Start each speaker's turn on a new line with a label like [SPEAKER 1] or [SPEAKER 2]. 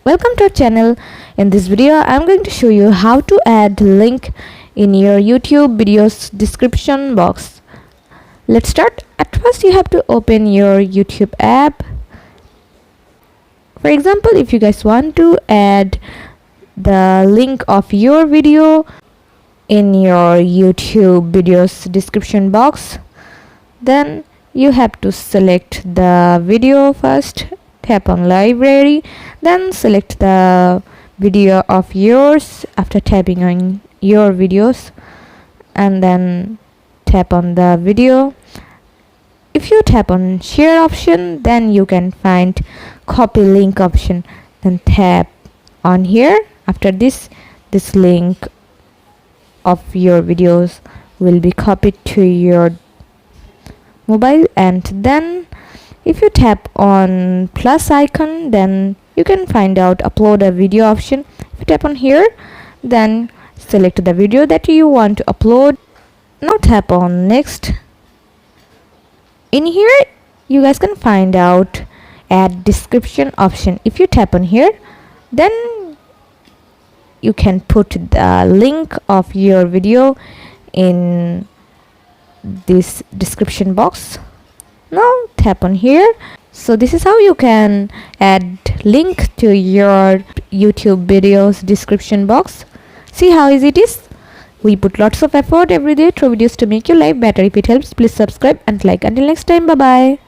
[SPEAKER 1] Welcome to our channel. In this video I'm going to show you how to add link in your YouTube videos description box. Let's start. At first you have to open your YouTube app. For example, if you guys want to add the link of your video in your YouTube videos description box, then you have to select the video first, tap on library, then select the video of yours after tapping on your videos, and then tap on the video. If you tap on share option, then you can find copy link option, then tap on here. After this link of your videos will be copied to your mobile, and then if you tap on plus icon, then you can find out upload a video option. If you tap on here, then select the video that you want to upload. Now tap on next. In here you guys can find out add description option. If you tap on here, then you can put the link of your video in this description box. Now tap on here. So this is how you can add link to your YouTube videos description box. See how easy it is? We put lots of effort every day through videos to make your life better. If it helps, please subscribe and like. Until next time, bye bye.